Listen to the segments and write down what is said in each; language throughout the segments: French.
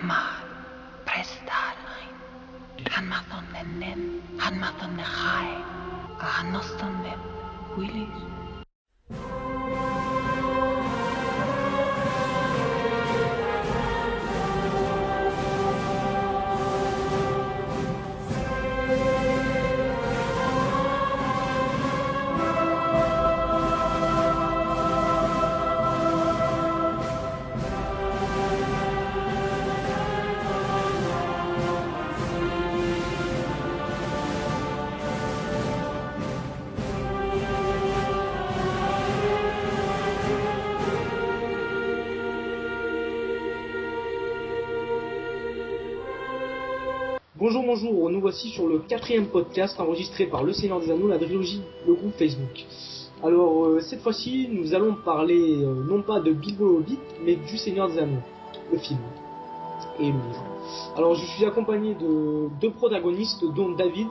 maar prestar ein. Han mathon nen, han mathon nechai, han noston nen, willis. Bonjour, nous voici sur le 4e podcast enregistré par Le Seigneur des Anneaux, la trilogie, le groupe Facebook. Alors cette fois-ci, nous allons parler non pas de Bilbo le Hobbit, mais du Seigneur des Anneaux, le film et le livre. Alors je suis accompagné de deux protagonistes, dont David,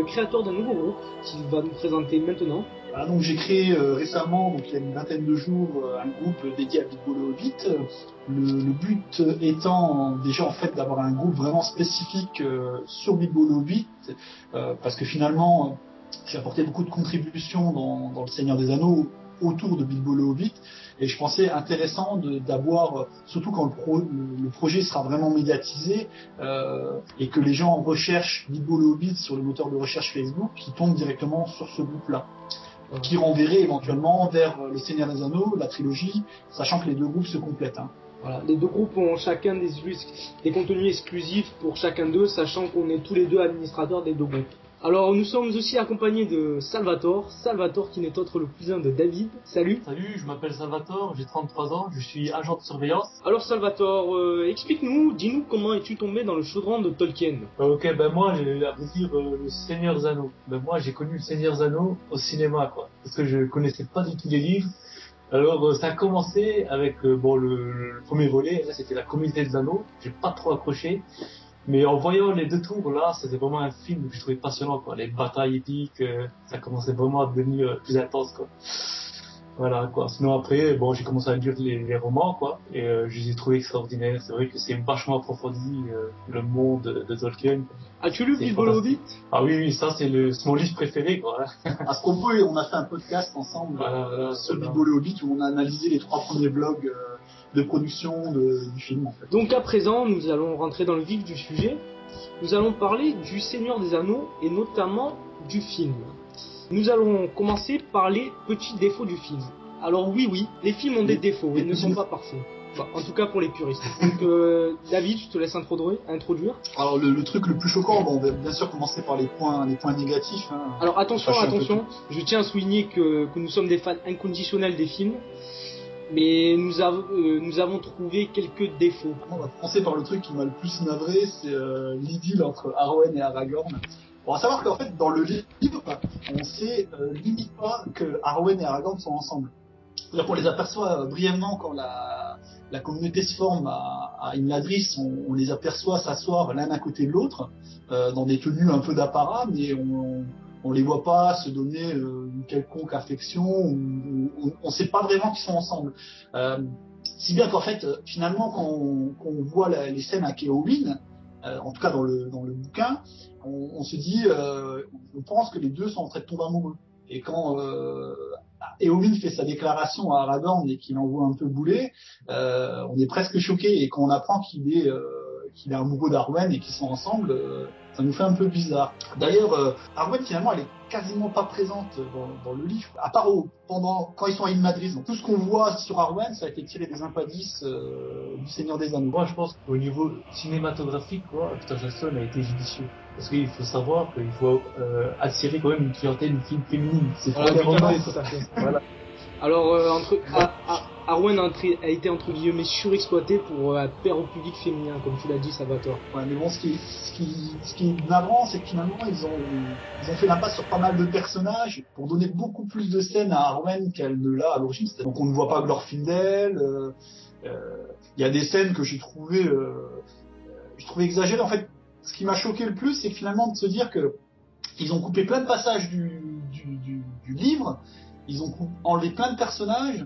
créateur d'un nouveau groupe qu'il va nous présenter maintenant. Voilà, donc j'ai créé récemment, donc il y a une vingtaine de jours, un groupe dédié à Bilbo le Hobbit. Le but étant déjà en fait d'avoir un groupe vraiment spécifique sur Bilbo le Hobbit, parce que finalement j'ai apporté beaucoup de contributions dans le Seigneur des Anneaux autour de Bilbo le Hobbit, et je pensais intéressant d'avoir, surtout quand le projet sera vraiment médiatisé, et que les gens recherchent Bilbo le Hobbit sur le moteur de recherche Facebook, qui tombent directement sur ce groupe-là, qui renverrait éventuellement vers le Seigneur des Anneaux, la trilogie, sachant que les deux groupes se complètent. Voilà, les deux groupes ont chacun des contenus exclusifs pour chacun d'eux, sachant qu'on est tous les deux administrateurs des deux groupes. Alors nous sommes aussi accompagnés de Salvatore qui n'est autre le cousin de David. Salut. Salut, je m'appelle Salvatore, j'ai 33 ans, je suis agent de surveillance. Alors Salvatore, explique-nous, dis-nous comment es-tu tombé dans le chaudron de Tolkien. Ok, moi j'ai à vous dire le Seigneur des Anneaux. Moi j'ai connu le Seigneur des Anneaux au cinéma, quoi, parce que je connaissais pas du tout les livres. Alors ça a commencé avec le premier volet, là c'était la Communauté des Anneaux, j'ai pas trop accroché. Mais en voyant les deux tours là, c'était vraiment un film que je trouvais passionnant, quoi. Les batailles épiques, ça commençait vraiment à devenir plus intense, quoi. Voilà, quoi. Sinon après, j'ai commencé à lire les romans, quoi, et je les ai trouvés extraordinaires. C'est vrai que c'est vachement approfondi le monde de Tolkien. As-tu lu Bilbo le Hobbit? Ah oui, ça c'est mon livre préféré, quoi. À ce propos, on a fait un podcast ensemble sur Bilbo le Hobbit, où on a analysé les 3 premiers blogs de production du film, en fait. Donc à présent, nous allons rentrer dans le vif du sujet. Nous allons parler du Seigneur des Anneaux et notamment du film. Nous allons commencer par les petits défauts du film. Alors oui, les films ont des défauts et ne sont pas parfaits. Enfin, en tout cas pour les puristes. Donc David, je te laisse introduire. Alors le truc le plus choquant, on va bien sûr commencer par les points négatifs. Alors attention, je tiens à souligner que nous sommes des fans inconditionnels des films. Mais nous avons trouvé quelques défauts. On va commencer par le truc qui m'a le plus navré, c'est l'idylle entre Arwen et Aragorn. On va savoir qu'en fait, dans le livre, on sait limite pas que Arwen et Aragorn sont ensemble. C'est-à-dire qu'on les aperçoit brièvement quand la communauté se forme à Imladris, on les aperçoit s'asseoir l'un à côté de l'autre, dans des tenues un peu d'apparat, mais on les voit pas se donner une quelconque affection, on sait pas vraiment qu'ils sont ensemble. Si bien qu'en fait, finalement, quand on voit les scènes à Éowyn, en tout cas dans le bouquin, on se dit, on pense que les deux sont en train de tomber amoureux. Et quand Éowyn fait sa déclaration à Aragorn et qu'il envoie un peu bouler, on est presque choqué. Et quand on apprend qu'il est amoureux d'Arwen et qu'ils sont ensemble, ça nous fait un peu bizarre. D'ailleurs, Arwen finalement elle est quasiment pas présente dans le livre, à part quand ils sont à Imladris. Donc tout ce qu'on voit sur Arwen, ça a été tiré des impadis du Seigneur des Anneaux. Moi je pense qu'au niveau cinématographique, Peter Jackson a été judicieux. Parce qu'il faut savoir qu'il faut attirer quand même une clientèle, une film féminine. C'est pas des romans. Voilà. Alors Arwen a été entre guillemets surexploité pour plaire au public féminin, comme tu l'as dit, Salvatore. Ouais, mais bon, ce qui est navrant, c'est que finalement ils ont fait l'impasse sur pas mal de personnages pour donner beaucoup plus de scènes à Arwen qu'elle ne l'a à l'origine. Donc on ne voit pas Glorfindel. Il y a des scènes que j'ai trouvé exagérées. En fait, ce qui m'a choqué le plus, c'est que finalement de se dire que ils ont coupé plein de passages du livre, ils ont enlevé plein de personnages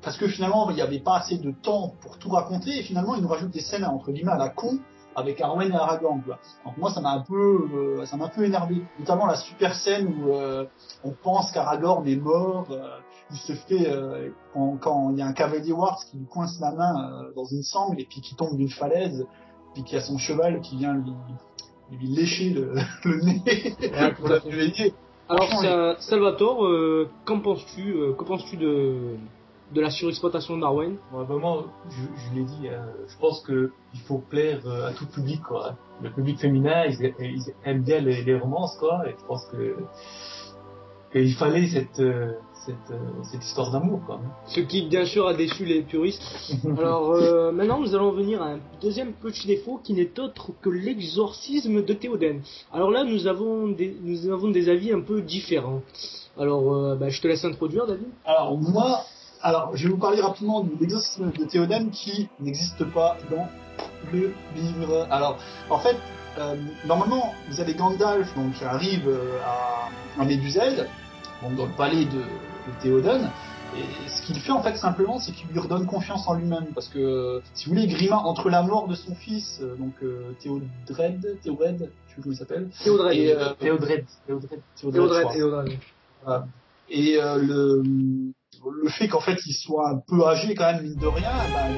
parce que finalement il n'y avait pas assez de temps pour tout raconter et finalement ils nous rajoutent des scènes entre guillemets à la con avec Arwen et Aragorn, quoi. Donc moi ça m'a un peu énervé, notamment la super scène où on pense qu'Aragorn est mort, il se fait quand il y a un cavalier Warts qui lui coince la main dans une sangle et puis qui tombe d'une falaise, puis qu'il y a son cheval qui vient lui lécher le nez pour la réveiller. Alors Salvatore, qu'en penses-tu que penses-tu de la surexploitation d'Arwen? Ouais, vraiment, je l'ai dit, je pense que il faut plaire à tout public, quoi. Le public féminin, ils aiment bien les romances, quoi, et je pense que il fallait cette histoire d'amour, quoi. Ce qui, bien sûr, a déçu les puristes. Alors, maintenant, nous allons venir à un deuxième petit défaut qui n'est autre que l'exorcisme de Théoden. Alors là, nous avons des avis un peu différents. Alors, je te laisse introduire, David. Alors, je vais vous parler rapidement de l'exorcisme de Théoden qui n'existe pas dans le livre. Alors, en fait, normalement, vous avez Gandalf donc, qui arrive à Médusel, donc dans le palais de Théoden, et ce qu'il fait en fait simplement, c'est qu'il lui redonne confiance en lui-même, parce que, si vous voulez, Grima, entre la mort de son fils, Théodred, je sais plus comment il s'appelle. Théodred. Et le fait qu'en fait il soit un peu âgé quand même, mine de rien,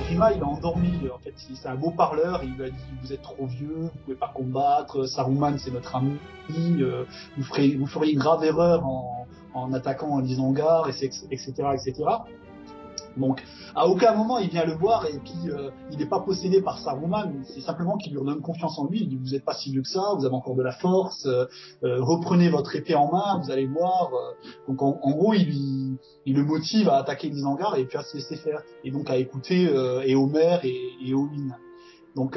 Grima il a endormi. En fait, c'est un beau parleur, il lui a dit vous êtes trop vieux, vous pouvez pas combattre, Saruman c'est notre ami, vous feriez une grave erreur en attaquant en Isengard, etc. Donc, à aucun moment il vient le voir et puis il n'est pas possédé par Saruman, c'est simplement qu'il lui redonne confiance en lui, il dit vous n'êtes pas si vieux que ça, vous avez encore de la force, reprenez votre épée en main, vous allez voir. Donc en gros il le motive à attaquer l'Isengard et puis à se laisser faire, et donc à écouter Éomer et Éowyn. Donc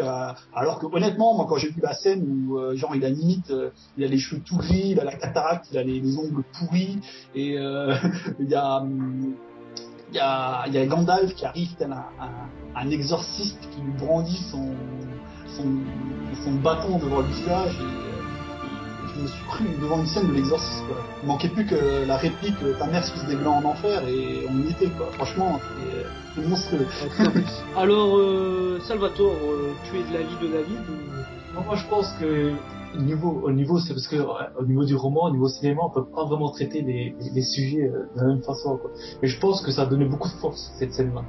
alors que honnêtement moi quand j'ai vu la scène où il a limite il a les cheveux tout gris, il a la cataracte, il a les ongles pourris et il y a Gandalf qui arrive tel un exorciste qui lui brandit son bâton devant le visage et je me suis cru devant une scène de l'exorciste, quoi. Il manquait plus que la réplique ta mère suce des blancs en enfer et on y était, quoi. Franchement c'est monstrueux. Alors Salvatore, tu es de l'avis de David ou... Moi je pense que au niveau c'est parce que au niveau du roman, au niveau cinéma, on peut pas vraiment traiter les sujets de la même façon, quoi. Mais je pense que ça a donné beaucoup de force cette scène-là,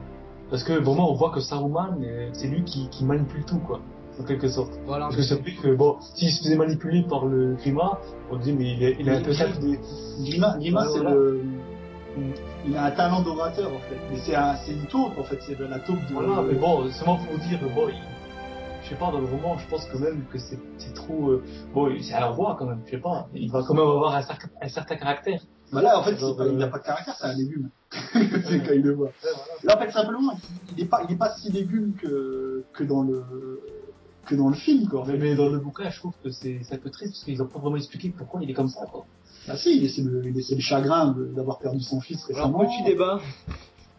parce que vraiment on voit que Saruman c'est lui qui manipule tout, quoi, en quelque sorte. Voilà. Parce que c'est vrai que s'il se faisait manipuler par le Grima, on dit mais il a un peu ça. Grima c'est il a un talent d'orateur en fait, mais c'est une taupe en fait, c'est de la taupe de... Voilà, mais bon, seulement pour vous dire, je sais pas, dans le roman, je pense quand même que c'est trop... c'est un roi quand même, je sais pas, il va quand même avoir un certain caractère. Là, en fait, il n'a pas de caractère, c'est un légume. C'est quand il le voit. Là, en fait, simplement, il est pas si légume que dans le film, quoi. Mais dans le bouquin, je trouve que c'est un peu triste, parce qu'ils ont pas vraiment expliqué pourquoi il est comme ça, quoi. Ah si, c'est le chagrin d'avoir perdu son fils récemment. Alors, petit débat.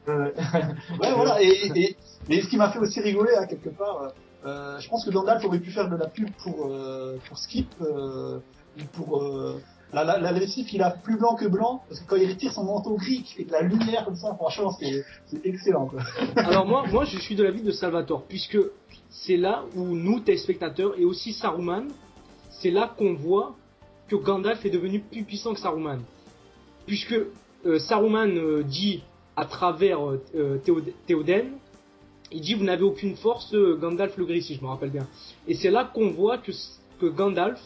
Ouais, voilà, et ce qui m'a fait aussi rigoler, hein, quelque part, je pense que Gandalf aurait pu faire de la pub pour Skip, pour la lessive qu'il a plus blanc que blanc, parce que quand il retire son manteau gris, qui fait de la lumière comme ça, franchement, c'est excellent, quoi. Alors moi, je suis de l'avis de Salvatore, puisque c'est là où nous, téléspectateurs, et aussi Saruman, c'est là qu'on voit que Gandalf est devenu plus puissant que Saruman. Puisque Saruman dit à travers Théoden, il dit vous n'avez aucune force, Gandalf le Gris, si je me rappelle bien. Et c'est là qu'on voit que Gandalf,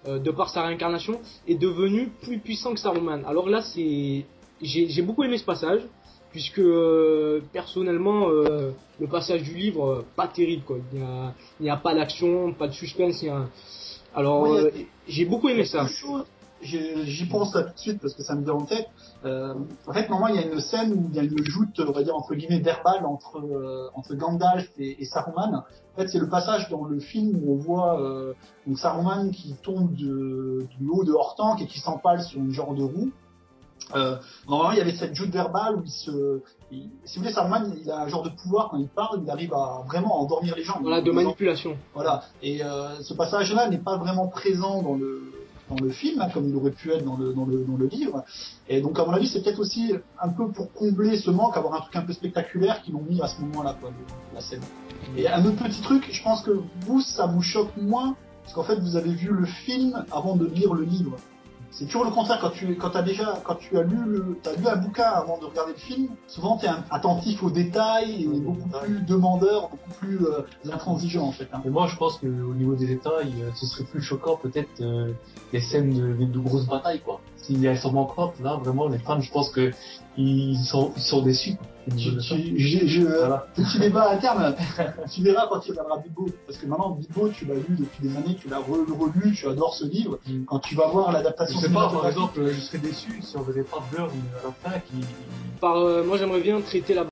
de par sa réincarnation, est devenu plus puissant que Saruman. Alors là, j'ai beaucoup aimé ce passage, puisque personnellement, le passage du livre, pas terrible, quoi. Il n'y a pas d'action, pas de suspense, Alors, j'ai beaucoup aimé ça. J'y pense là tout de suite parce que ça me vient en tête. En fait, normalement, il y a une scène où il y a une joute, on va dire, entre guillemets, verbale entre Gandalf et Saruman. En fait, c'est le passage dans le film où on voit donc Saruman qui tombe du haut de Hortank et qui s'empale sur une genre de roue. Normalement, il y avait cette joute verbale où si vous voulez, Saruman, il a un genre de pouvoir quand il parle, il arrive à vraiment endormir les gens. Voilà, de manipulation. Voilà. Et ce passage-là n'est pas vraiment présent dans le film, hein, comme il aurait pu être dans le livre. Et donc, à mon avis, c'est peut-être aussi un peu pour combler ce manque, avoir un truc un peu spectaculaire qu'ils l'ont mis à ce moment-là, quoi, la scène. Et un autre petit truc, je pense que vous, ça vous choque moins, parce qu'en fait, vous avez vu le film avant de lire le livre. C'est toujours le contraire, quand tu as lu un bouquin avant de regarder le film, souvent t'es attentif aux détails et beaucoup plus demandeur, beaucoup plus intransigeant en fait. Hein. Mais moi je pense qu'au niveau des détails, ce serait plus choquant peut-être les scènes de grosses batailles quoi. S'il y a sûrement pas, là vraiment les fans je pense que ils sont déçus. Voilà. Petit débat à terme, tu verras quand tu regarderas Bilbo, parce que maintenant Bilbo tu l'as lu depuis des années, tu l'as relu, tu adores ce livre. Quand tu vas voir l'adaptation, je sais pas, par exemple, je serais déçu si on verrait pas Burn à la fin qui. Moi j'aimerais bien traiter la